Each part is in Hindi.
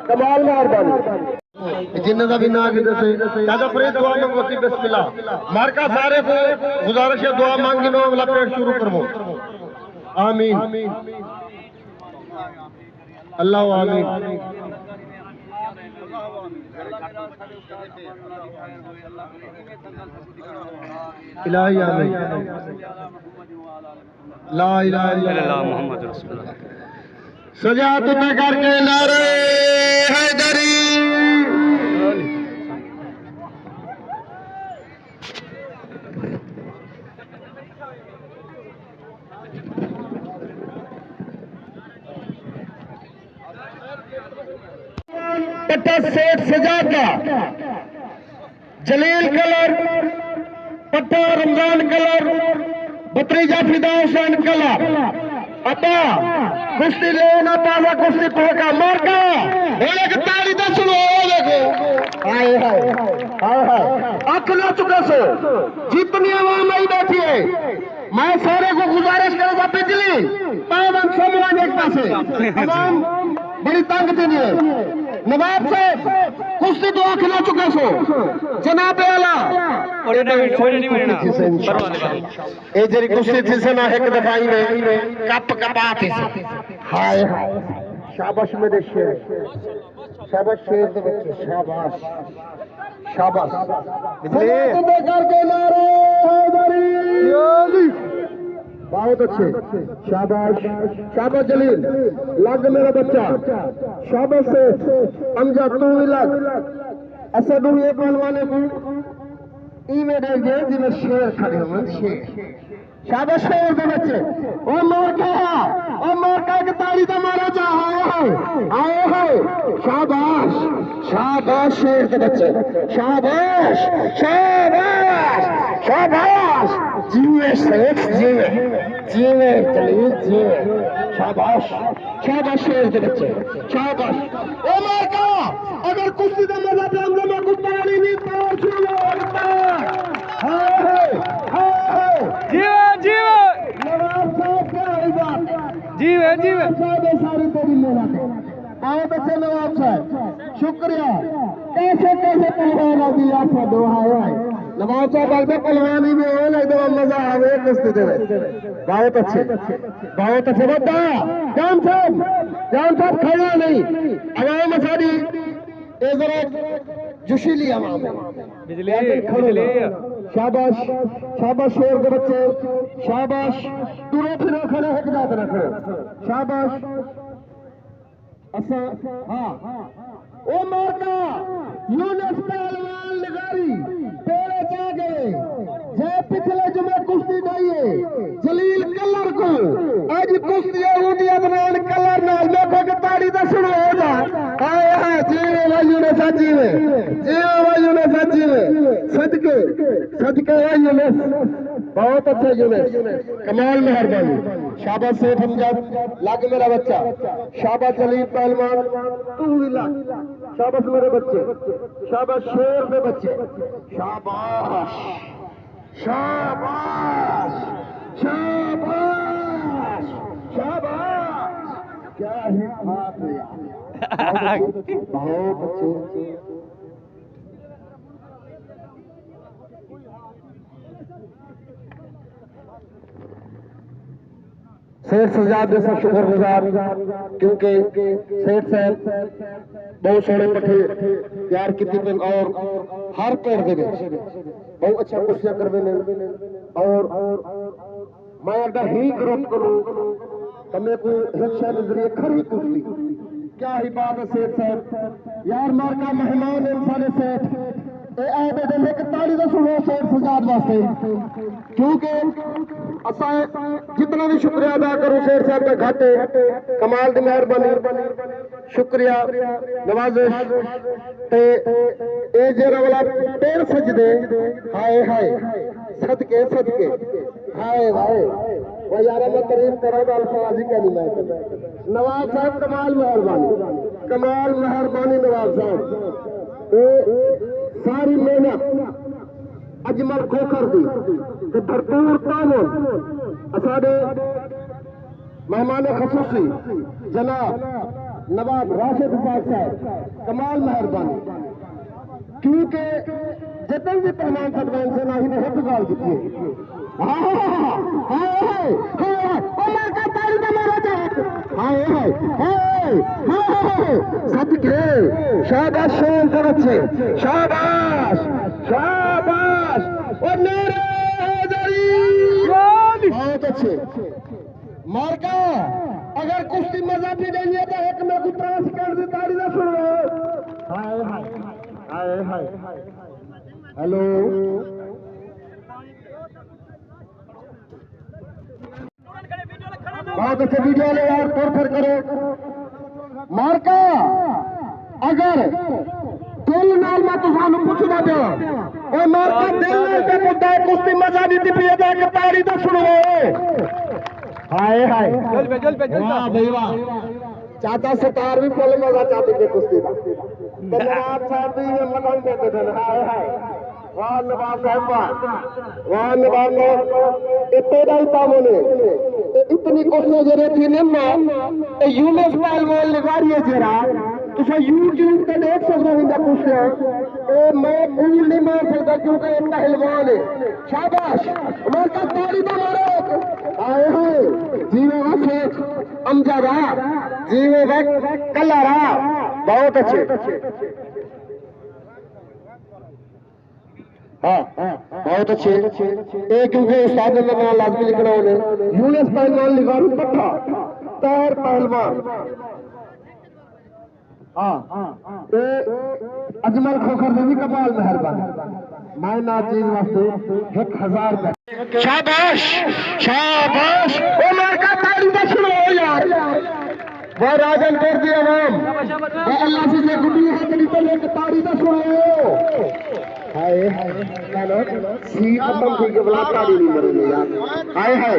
कमाल मेहरबानी जिन्ने का भी ना किधर से दादा परे दुआ मंगोती बिस्मिल्लाह मार्का सारे को गुजारिश है दुआ मांगी नो अगला पेट शुरू करवो आमीन अल्लाह आमीन इलाही आमीन ला इलाहा इल्लल्लाह मुहम्मद रसूलुल्लाह सजात पे करके नारे हैदरी पट्टा सेठ सजादा जलील कलर पट्टा रमजान कलर बत्रीजा फिदा हुसैन कलर अता कुश्ती लेना ताजा कुश्ती पहुंचा मार का बोले कि ताली तो सुनो देखो हाय हाय हाय हाय आंख ना चुका सो जितनी आवाम आई बैठी है मैं सारे को गुजारिश करूंगा बिजली पावन सोमवार एक पासे आवाम बड़ी तंग थी नवाब साहब कुश्ती तो आंख ना चुका सो जनाब आला ए जरी कुश्ती थी से ना एक दफाई में कप कपा थी हाय हाय शाबाश मेरे शेर शाबाश शेर के बच्चे शाबाश शाबाश बिजली करके नारे हैदरी बहुत अच्छे शाबाश शाबाश जलील लग मेरा बच्चा शाबाश से अमजद तू भी लग असद ये पहलवाने को ई में देख गए जिन्हें शेर खड़े हुए शेर शाबाश शेर के बच्चे ओ मोर का के ताली तो मारा जा आए है शाबाश शाबाश शेर के बच्चे शाबाश शाबाश शाबाश जीवे शेख जीवे जीवे जलील जीवे शाबाश शाबाश शेर के बच्चे शाबाश ओ मोर का अगर कुश्ती का मजा जानने में कुछ ताली नहीं तो छूलो जीवे जीवे सारी तेरी मेहनत है बहुत अच्छे नवाब साहब शुक्रिया कैसे कैसे पहलवान दिया था दोहाई नवाब साहब लगता पहलवानी में हो लगता मजा आवे कुश्ती दे बहुत अच्छे बता जान साहब खड़ा नहीं अवाम सारी जरा जोशीली आवाम बिजली शाबाश शाबाश शेर के बच्चे शाबाश तुरे फिरो खड़े है जाते रखो शाबाश अच्छा हाँ ओ मारका यूनुस पहलवान लगारी तेरे जा गए जय पिछले जुमे कुश्ती दाइए जलील कलर को आज कुश्ती ऊदिया दरमियान कलर नाल देखो कि ताड़ी दा शुरू हो जा आए हां जीवे वायु ने सजी में सदके यूनुस बहुत अच्छा यूनुस कमाल मेहरबानी शाबाश सेठ हमजद लग मेरा बच्चा शाबाश जलील पहलवान तू भी लग शाबाश मेरे बच्चे शाबाश शेर के बच्चे शाबाश शाबाश शाबाश शाबाश क्या है बहुत अच्छे सेठ सजाद जैसा शुक्रगुजार क्योंकि सेठ साहब बहुत सोने पट्टे तैयार की और हर पेड़ दे बहुत अच्छा कुर्सियां करवे ने और मैं अगर ही ग्रोथ करूं तो मेरे को रिक्शा के जरिए खरी कुर्सी क्या ही बात है सेठ साहब यार मार का मेहमान इंसान सेठ ताली का सुनो सेठ सजाद वास्ते क्योंकि असा जितना भी शुक्रिया अदा करूं शेर साहब का घाटे कमाल की मेहरबानी शुक्रिया नवाजिश ते ए जेरा वाला पैर सजदे हाय हाय सदके हाय हाय वो यार मैं तारीफ करा तो अल्फाज ही कहनी मैं नवाब साहब कमाल मेहरबानी नवाब साहब सारी मेहनत अजमल खोखर दी ते भरपूर तामुन असाडे मेहमान खसूसी जनाब नवाब राशिद साहब कमाल मेहरबानी क्योंकि जितने भी पहलवान सदवान से नाही ने हिट गाल दी सदके शाबाश शेर के बच्चे शाबाश शाबाश और नारे हैदरी बहुत अच्छे मार्का अगर कुश्ती मजा भी नहीं है तो एक में कुछ कर दी ताड़ी ना सुनो हाय हाय हाय हाय हेलो बहुत अच्छे वीडियो ले यार तोड़ फिर करो मार्का अगर दिल नाल मैं तो सानू पूछना दे ओ मार्का दिल नाल ते मुद्दा कुश्ती मजा दी थी पिए दे के ताड़ी तो सुनो हाय हाय जल पे वाह भाई वाह चाचा सतार भी फुल मजा चाहते थे कुश्ती का धन्यवाद साहब भी ये मदद देते थे हाय हाय वाह नवाब साहब वाह नवाब इतने दाई पामो ने इतनी कोशिश जरे थी ना तो यूनेस पहलवान लगाड़िए जरा तुझे यूट्यूब पे देख सकते हो इंदा कुछ ए मैं भूल नहीं मान सकता क्योंकि एक पहलवान है शाबाश मारका ताली तो मारो आए हैं जीवे वक्त अमजदा जीवे वक्त कलरा बहुत अच्छे हाँ बहुत अच्छे ये क्योंकि उस्ताद ने नाम लाजमी लिखना उन्हें यूनेस पहलवान लिखा पट्टा तैर पहलवान अजमल खोखर ने भी कमाल मेहरबानी मैं ना चीज वास्ते 1000 रुपए शाबाश शाबाश ओ लड़का ताली तो सुनो यार वो राजन कर दिया नाम वो अल्लाह से गुड्डी हाथ नहीं तो लेके ताली तो सुनो हाय हाय सी खत्म थी के बला ताड़ी नहीं मरे यार हाय हाय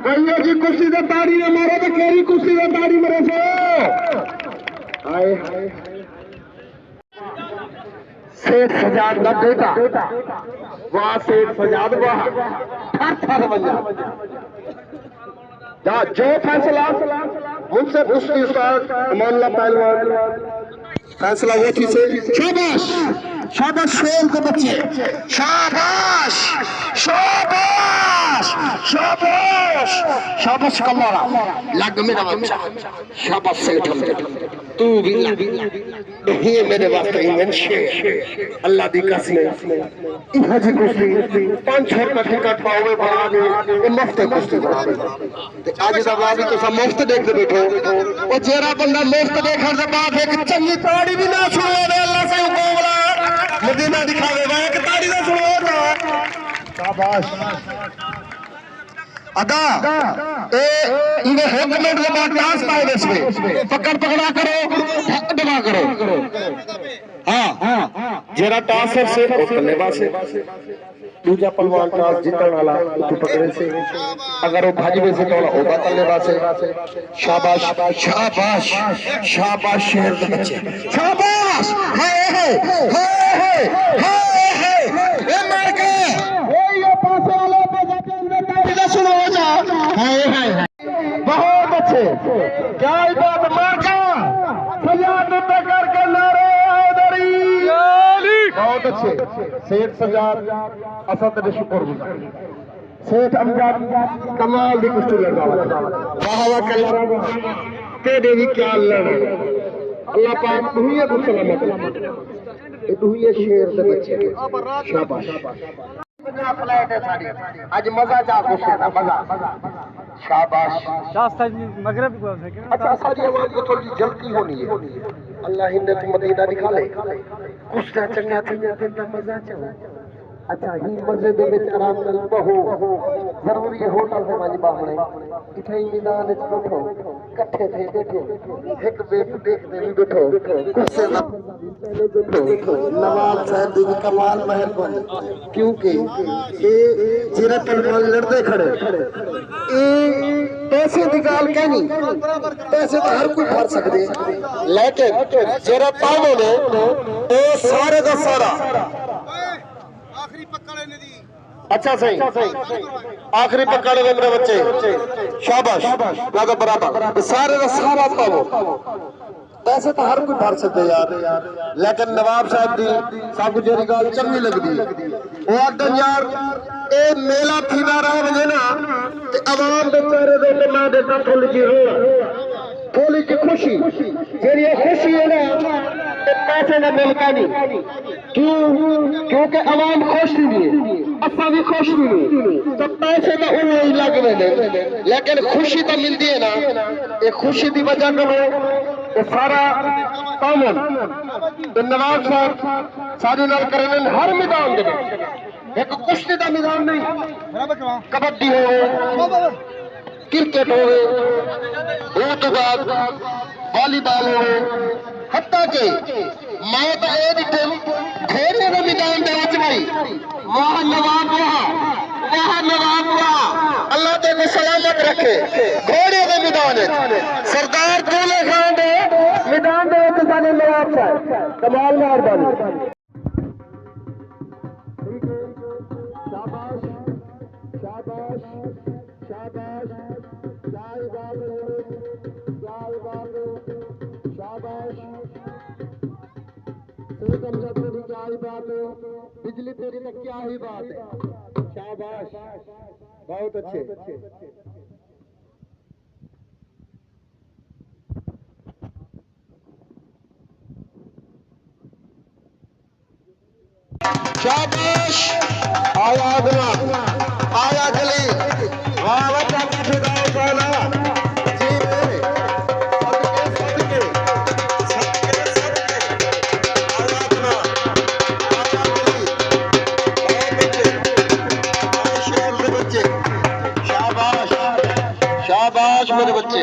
कहियो जी कुर्सी दे ताड़ी ने मारे तो केरी कुर्सी दे ताड़ी मरे से हाय हाय सेठ सजाद का बेटा वाह सेठ सजाद वाह थर बन जा जो फैसला मुझसे कुश्ती उस्ताद मामला पहलवान फैसला वो थी से शाबाश शाबाश शेर के बच्चे शाबाश शाबाश शाबाश शाबाश कमरा लग मेरा बच्चा शाबाश सेठ तू भी नहीं मेरे वास्ते इवन शेर अल्लाह दी कसम इहा जी कुश्ती 500 रुपए टिकट पावे बना दे ये मुफ्त कुश्ती बना दे आज दा बाबी तो सब मुफ्त देखते बैठो ओ जेरा बंदा मुफ्त देखण दे बाद एक चंगी ताड़ी भी ना सुनो दे अल्लाह से हुक्म वाला मदीना दिखावेगा एक ताड़ी ना सुनो शाबाश अदा ए इने एक मिनट के बाद डांस पाए इसमें पकड़ पकड़ा करो दबा करो हां जेरा टास से उतने पासे दूजा पहलवान टास जीतने वाला तू पकड़े से अगर वो भाजवे से थोड़ा ओदा करने वासे शाबाश शाबाश शाबाश शेर के बच्चे शाबाश हाय हाय हाय हाय ए मार के ए ये पासे वाला पे जाके अंदर ताड़ी का सुनो जा हाय हाय बहुत अच्छे क्या बात मार का सजाद पे करके नारे हैदरी बहुत अच्छे सेठ सजाद असद ने शुक्र गुजार सेठ अमजद कमाल दी कुश्ती लड़वा वाह वाह कल्ला तेरे भी क्या लड़ अल्लाह पाक तू ही है सलामत ये तू ही है शेर दे बच्चे शाबाश फ्लाइट है सारी आज मजा जा गुस्से दा मजा शाबाश मगरब को अच्छा सारी आवाज को थोड़ी जल्दी होनी है अल्लाह ने तो मदीना दिखा ले कुछ ना चंगा थी मजा चला अच्छा ही मजे दे विच आराम नाल बहो जरूरी है होटल से वाली बाहणे इथे ही मैदान विच बैठो इकट्ठे थे बैठो एक बेट देखते भी बैठो गुस्से ना पहले बैठो नवाब साहब दी कमाल मेहरबानी क्योंकि ये जेरा पहलवान लड़ते खड़े ए पैसे दी गाल कहनी पैसे तो हर कोई भर सकदे लेकिन जेरा पावो ने ए सारे दा सारा आखिरी पकड़े ने दी अच्छा सही आखिरी पकड़े ने मेरे बच्चे शाबाश लगा बराबर सारे दा सारा पावो पैसे तो हर कोई भर सकते यार, लेकिन नवाब साहब की सब जेरी गल चंगी लगती वो आखन यार ये मेला थी ना रहा वजे ना आवाम के चेहरे के मैं देता थोड़ी जी थोड़ी जी खुशी जेरी खुशी है ना पैसे का मिलता नहीं क्यों क्योंकि आवाम खुश नहीं असा भी खुश नहीं तो पैसे तो उन्हें लग रहे लेकिन खुशी तो मिलती है ना ये खुशी की वजह करो सारा काम नवाब साहब सारे नाल करें हर मैदान एक कुश्ती का मैदान नहीं कबड्डी हो क्रिकेट हो तो बाद वॉलीबॉल हो हत्ता के मैं तो ये दिखे घोड़े के मैदान के भाई वहां नवाब वहां नवाब अल्लाह तेरे सलामत रखे घोड़े के मैदान सरदार दूल्हे खान दे मैदान के सारे नवाब साहब कमाल मेहरबानी शाबाश शाबाश शाबाश जय बाबू जय बाबू शाबाश तेरी क्या ही बात है बिजली तेरी तक क्या ही बात है शाबाश बहुत अच्छे शाबाश आया अगला आया गली वाह वाह ठेदार साला जी मेरे सदके आया अगला आया गली शेर मेरे बच्चे शाबाश शाबाश मेरे बच्चे